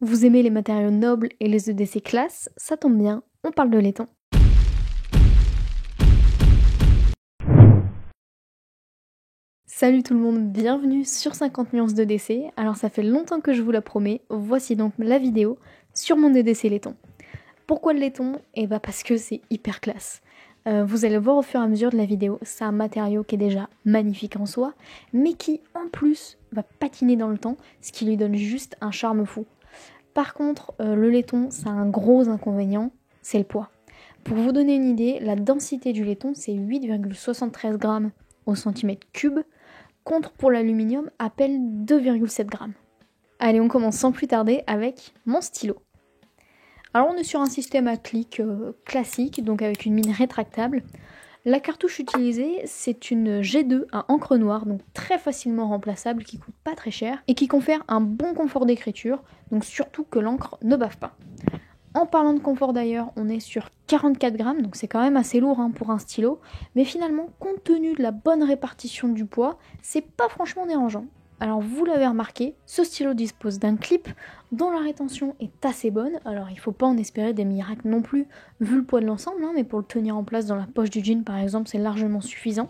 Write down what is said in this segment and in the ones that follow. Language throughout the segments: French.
Vous aimez les matériaux nobles et les EDC classe? Ça tombe bien, on parle de laiton. Salut tout le monde, bienvenue sur 50 nuances d'EDC. Alors ça fait longtemps que je vous la promets, voici donc la vidéo sur mon EDC laiton. Pourquoi le laiton? Eh bah parce que c'est hyper classe. Vous allez voir au fur et à mesure de la vidéo, c'est un matériau qui est déjà magnifique en soi, mais qui en plus va patiner dans le temps, ce qui lui donne juste un charme fou. Par contre, le laiton, ça a un gros inconvénient, c'est le poids. Pour vous donner une idée, la densité du laiton, c'est 8,73 grammes au centimètre cube, contre pour l'aluminium à peine 2,7 grammes. Allez, on commence sans plus tarder avec mon stylo. Alors on est sur un système à clic classique, donc avec une mine rétractable. La cartouche utilisée, c'est une G2 à encre noire, donc très facilement remplaçable, qui coûte pas très cher et qui confère un bon confort d'écriture, donc surtout que l'encre ne bave pas. En parlant de confort d'ailleurs, on est sur 44 grammes, donc c'est quand même assez lourd pour un stylo, mais finalement, compte tenu de la bonne répartition du poids, c'est pas franchement dérangeant. Alors vous l'avez remarqué, ce stylo dispose d'un clip dont la rétention est assez bonne, alors il faut pas en espérer des miracles non plus vu le poids de l'ensemble, mais pour le tenir en place dans la poche du jean par exemple c'est largement suffisant.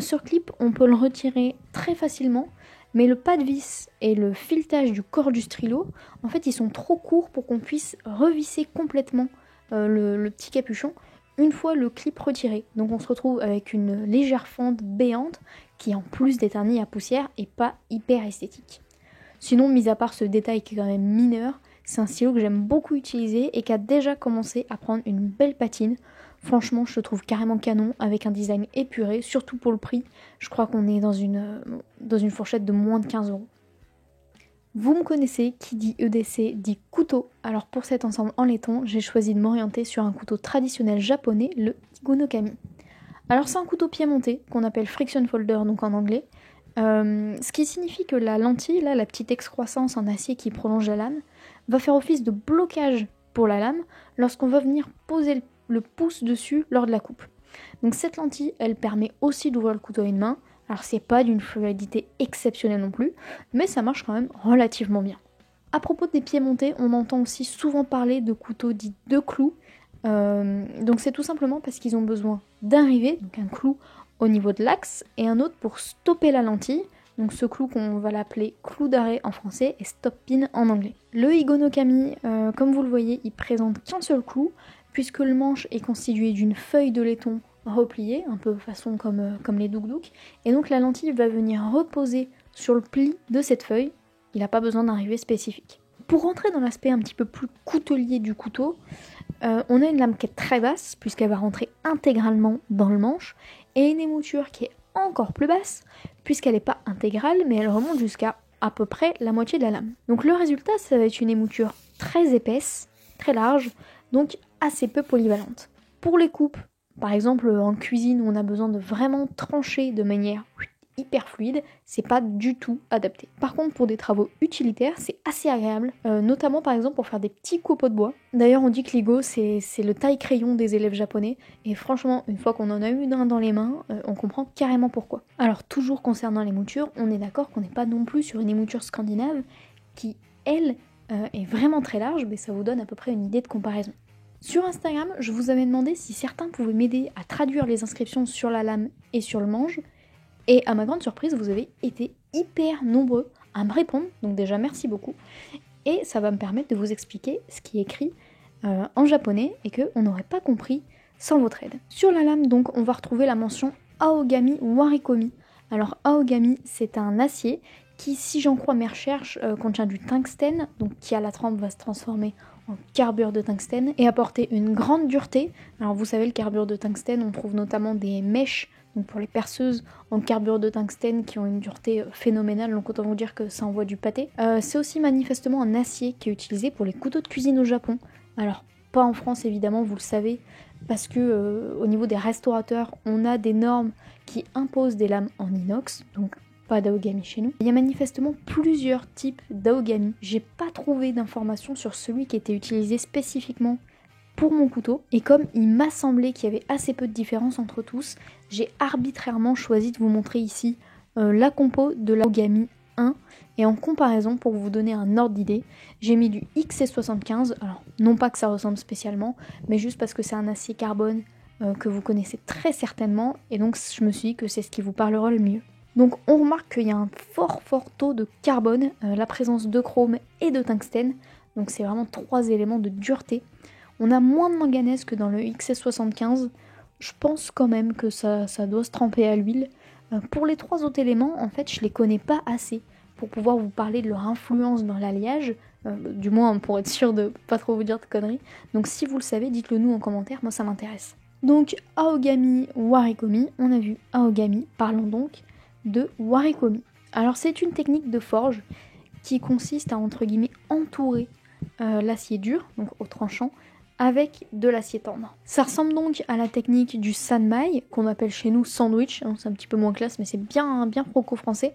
Sur clip on peut le retirer très facilement, mais le pas de vis et le filetage du corps du stylo, en fait ils sont trop courts pour qu'on puisse revisser complètement le petit capuchon une fois le clip retiré. Donc on se retrouve avec une légère fente béante qui en plus d'être un nid à poussière est pas hyper esthétique. Sinon, mis à part ce détail qui est quand même mineur, c'est un stylo que j'aime beaucoup utiliser et qui a déjà commencé à prendre une belle patine. Franchement, je le trouve carrément canon avec un design épuré, surtout pour le prix. Je crois qu'on est dans une fourchette de moins de 15 €. Vous me connaissez, qui dit EDC dit couteau. Alors pour cet ensemble en laiton, j'ai choisi de m'orienter sur un couteau traditionnel japonais, le Higonokami. Alors c'est un couteau piémontais qu'on appelle friction folder donc en anglais, ce qui signifie que la lentille, là, la petite excroissance en acier qui prolonge la lame, va faire office de blocage pour la lame lorsqu'on va venir poser le pouce dessus lors de la coupe. Donc cette lentille, elle permet aussi d'ouvrir le couteau à une main. Alors c'est pas d'une fluidité exceptionnelle non plus, mais ça marche quand même relativement bien. À propos des piémontais, on entend aussi souvent parler de couteaux dits de clous. Donc c'est tout simplement parce qu'ils ont besoin d'un rivet, donc un clou au niveau de l'axe, et un autre pour stopper la lentille. Donc ce clou qu'on va l'appeler clou d'arrêt en français et stop pin en anglais. Le Higonokami, comme vous le voyez, il présente qu'un seul clou, puisque le manche est constitué d'une feuille de laiton repliée, un peu façon comme les douk-douk, et donc la lentille va venir reposer sur le pli de cette feuille. Il n'a pas besoin d'un rivet spécifique. Pour rentrer dans l'aspect un petit peu plus coutelier du couteau, on a une lame qui est très basse, puisqu'elle va rentrer intégralement dans le manche, et une émouture qui est encore plus basse, puisqu'elle n'est pas intégrale, mais elle remonte jusqu'à à peu près la moitié de la lame. Donc le résultat, ça va être une émouture très épaisse, très large, donc assez peu polyvalente. Pour les coupes, par exemple en cuisine où on a besoin de vraiment trancher de manière hyper fluide, c'est pas du tout adapté. Par contre, pour des travaux utilitaires, c'est assez agréable, notamment par exemple pour faire des petits copeaux de bois. D'ailleurs, on dit que l'Higo, c'est le taille-crayon des élèves japonais, et franchement, une fois qu'on en a eu un dans les mains, on comprend carrément pourquoi. Alors, toujours concernant les moutures, on est d'accord qu'on n'est pas non plus sur une émouture scandinave qui, elle, est vraiment très large, mais ça vous donne à peu près une idée de comparaison. Sur Instagram, je vous avais demandé si certains pouvaient m'aider à traduire les inscriptions sur la lame et sur le manche. Et à ma grande surprise, vous avez été hyper nombreux à me répondre, donc déjà merci beaucoup. Et ça va me permettre de vous expliquer ce qui est écrit en japonais et qu'on n'aurait pas compris sans votre aide. Sur la lame, donc, on va retrouver la mention Aogami Warikomi. Alors Aogami, c'est un acier qui, si j'en crois mes recherches, contient du tungstène, donc qui à la trempe va se transformer en carbure de tungstène et apporter une grande dureté. Alors vous savez, le carbure de tungstène, on trouve notamment des mèches, donc pour les perceuses en carbure de tungstène qui ont une dureté phénoménale, donc autant vous dire que ça envoie du pâté. C'est aussi manifestement un acier qui est utilisé pour les couteaux de cuisine au Japon. Alors pas en France évidemment, vous le savez, parce que au niveau des restaurateurs, on a des normes qui imposent des lames en inox, donc pas d'aogami chez nous. Il y a manifestement plusieurs types d'aogami. J'ai pas trouvé d'informations sur celui qui était utilisé spécifiquement pour mon couteau, et comme il m'a semblé qu'il y avait assez peu de différence entre tous, j'ai arbitrairement choisi de vous montrer ici la compo de l'Aogami 1 Et en comparaison, pour vous donner un ordre d'idée, j'ai mis du XC75, alors non pas que ça ressemble spécialement, mais juste parce que c'est un acier carbone que vous connaissez très certainement, et donc je me suis dit que c'est ce qui vous parlera le mieux. Donc on remarque qu'il y a un fort taux de carbone, la présence de chrome et de tungstène, donc c'est vraiment 3 éléments de dureté. On a moins de manganèse que dans le XC75, je pense quand même que ça doit se tremper à l'huile. Pour les 3 autres éléments, en fait, je les connais pas assez pour pouvoir vous parler de leur influence dans l'alliage, du moins pour être sûr de pas trop vous dire de conneries. Donc si vous le savez, dites-le nous en commentaire, moi ça m'intéresse. Donc Aogami Warekomi, on a vu Aogami, parlons donc de Warekomi. Alors c'est une technique de forge qui consiste à entre guillemets entourer l'acier dur, donc au tranchant, avec de l'acier tendre. Ça ressemble donc à la technique du sanmai, qu'on appelle chez nous sandwich, c'est un petit peu moins classe mais c'est bien franco-français.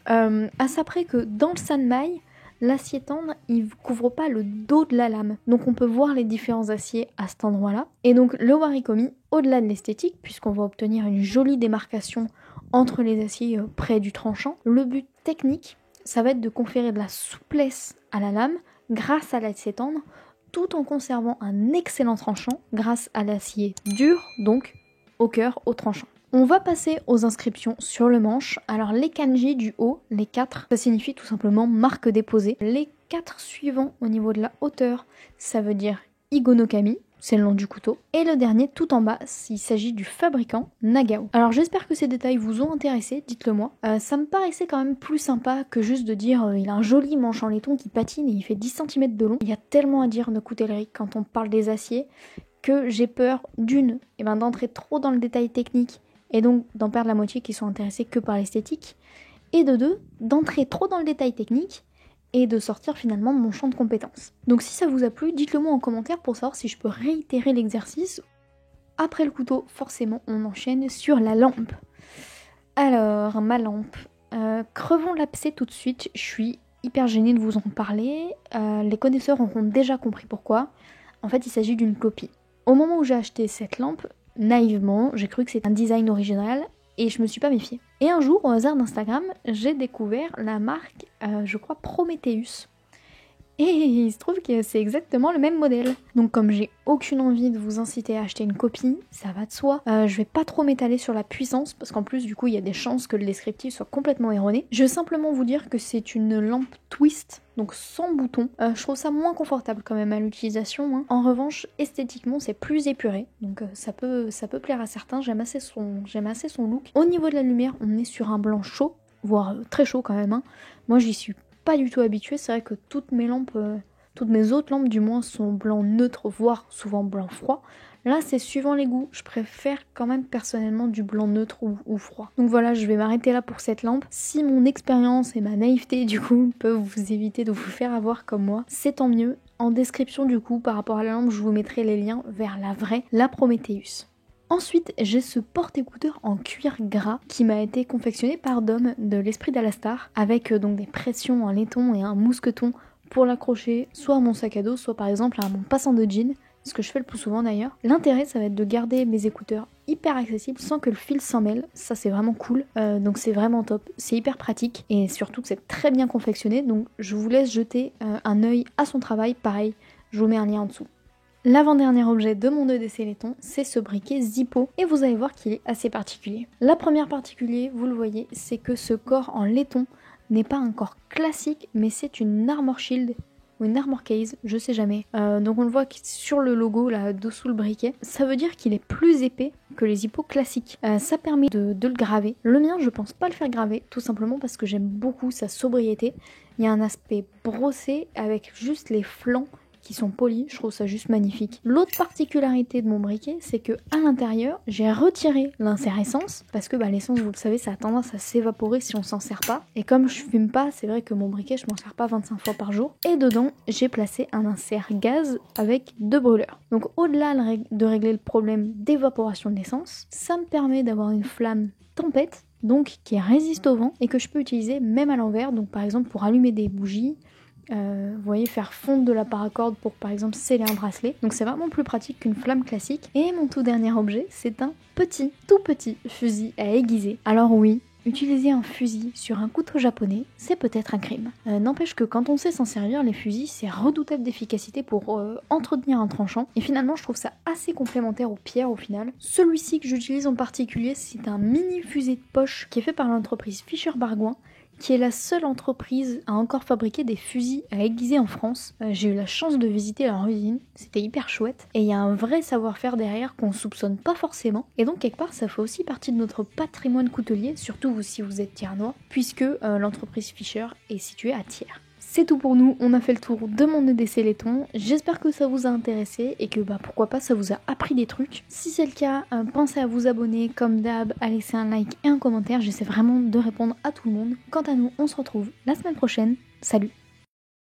À ça près que dans le sanmai, l'acier tendre, il couvre pas le dos de la lame. Donc on peut voir les différents aciers à cet endroit-là. Et donc le warekomi, au-delà de l'esthétique, puisqu'on va obtenir une jolie démarcation entre les aciers près du tranchant, le but technique, ça va être de conférer de la souplesse à la lame grâce à l'acier tendre, tout en conservant un excellent tranchant grâce à l'acier dur, donc au cœur, au tranchant. On va passer aux inscriptions sur le manche. Alors les kanji du haut, les 4, ça signifie tout simplement marque déposée. Les 4 suivants au niveau de la hauteur, ça veut dire Igonokami, c'est le nom du couteau. Et le dernier tout en bas, il s'agit du fabricant Nagao. Alors j'espère que ces détails vous ont intéressé, dites-le moi. Ça me paraissait quand même plus sympa que juste de dire il a un joli manche en laiton qui patine et il fait 10 cm de long. Il y a tellement à dire de coutellerie quand on parle des aciers que j'ai peur d'entrer trop dans le détail technique et donc d'en perdre la moitié qui sont intéressés que par l'esthétique, et de 2, d'entrer trop dans le détail technique et de sortir finalement de mon champ de compétences. Donc si ça vous a plu, dites-le moi en commentaire pour savoir si je peux réitérer l'exercice. Après le couteau, forcément, on enchaîne sur la lampe. Alors, ma lampe. Crevons l'abcès tout de suite, je suis hyper gênée de vous en parler. Les connaisseurs auront déjà compris pourquoi. En fait, il s'agit d'une copie. Au moment où j'ai acheté cette lampe, naïvement, j'ai cru que c'était un design original et je me suis pas méfiée. Et un jour, au hasard d'Instagram, j'ai découvert la marque, je crois, Prometheus. Et il se trouve que c'est exactement le même modèle. Donc comme j'ai aucune envie de vous inciter à acheter une copie, ça va de soi. Je vais pas trop m'étaler sur la puissance, parce qu'en plus du coup il y a des chances que le descriptif soit complètement erroné. Je vais simplement vous dire que c'est une lampe twist, donc sans bouton. Je trouve ça moins confortable quand même à l'utilisation. Hein. En revanche, esthétiquement c'est plus épuré, donc ça peut plaire à certains, j'aime assez son look. Au niveau de la lumière, on est sur un blanc chaud, voire très chaud quand même. Hein. Moi j'y suis pas du tout habituée, c'est vrai que toutes mes autres lampes du moins sont blanc neutre, voire souvent blanc froid. Là c'est suivant les goûts, je préfère quand même personnellement du blanc neutre ou froid. Donc voilà, je vais m'arrêter là pour cette lampe. Si mon expérience et ma naïveté du coup peuvent vous éviter de vous faire avoir comme moi, c'est tant mieux. En description du coup par rapport à la lampe, je vous mettrai les liens vers la vraie, la Prometheus. Ensuite, j'ai ce porte-écouteur en cuir gras qui m'a été confectionné par Dom de l'Esprit d'Alastar avec donc des pressions en laiton et un mousqueton pour l'accrocher soit à mon sac à dos, soit par exemple à mon passant de jean, ce que je fais le plus souvent d'ailleurs. L'intérêt, ça va être de garder mes écouteurs hyper accessibles sans que le fil s'en mêle, ça c'est vraiment cool, donc c'est vraiment top, c'est hyper pratique et surtout que c'est très bien confectionné, donc je vous laisse jeter un œil à son travail, pareil, je vous mets un lien en dessous. L'avant-dernier objet de mon EDC laiton, c'est ce briquet Zippo, et vous allez voir qu'il est assez particulier. La première particulier, vous le voyez, c'est que ce corps en laiton n'est pas un corps classique, mais c'est une armor shield, ou une armor case, je sais jamais. Donc on le voit sur le logo, là, dessous le briquet, ça veut dire qu'il est plus épais que les Zippo classiques. Ça permet de le graver. Le mien, je pense pas le faire graver, tout simplement parce que j'aime beaucoup sa sobriété. Il y a un aspect brossé avec juste les flancs qui sont polis, je trouve ça juste magnifique. L'autre particularité de mon briquet, c'est que à l'intérieur, j'ai retiré l'insert essence, parce que l'essence, vous le savez, ça a tendance à s'évaporer si on s'en sert pas. Et comme je fume pas, c'est vrai que mon briquet, je m'en sers pas 25 fois par jour. Et dedans, j'ai placé un insert gaz avec 2 brûleurs. Donc au-delà de régler le problème d'évaporation de l'essence, ça me permet d'avoir une flamme tempête, donc qui résiste au vent, et que je peux utiliser même à l'envers, donc par exemple pour allumer des bougies, vous voyez, faire fondre de la paracorde pour par exemple sceller un bracelet. Donc c'est vraiment plus pratique qu'une flamme classique. Et mon tout dernier objet, c'est un tout petit fusil à aiguiser. Alors oui, utiliser un fusil sur un couteau japonais, c'est peut-être un crime. N'empêche que quand on sait s'en servir, les fusils, c'est redoutable d'efficacité pour entretenir un tranchant. Et finalement, je trouve ça assez complémentaire aux pierres au final. Celui-ci que j'utilise en particulier, c'est un mini fusil de poche qui est fait par l'entreprise Fischer Bargouin, qui est la seule entreprise à encore fabriquer des fusils à aiguiser en France. J'ai eu la chance de visiter leur usine, c'était hyper chouette, et il y a un vrai savoir-faire derrière qu'on soupçonne pas forcément, et donc quelque part ça fait aussi partie de notre patrimoine coutelier, surtout si vous êtes Tiernois, puisque l'entreprise Fischer est située à Thiers. C'est tout pour nous, on a fait le tour de mon EDC laiton, j'espère que ça vous a intéressé et que pourquoi pas ça vous a appris des trucs. Si c'est le cas, pensez à vous abonner comme d'hab, à laisser un like et un commentaire, j'essaie vraiment de répondre à tout le monde. Quant à nous, on se retrouve la semaine prochaine, salut!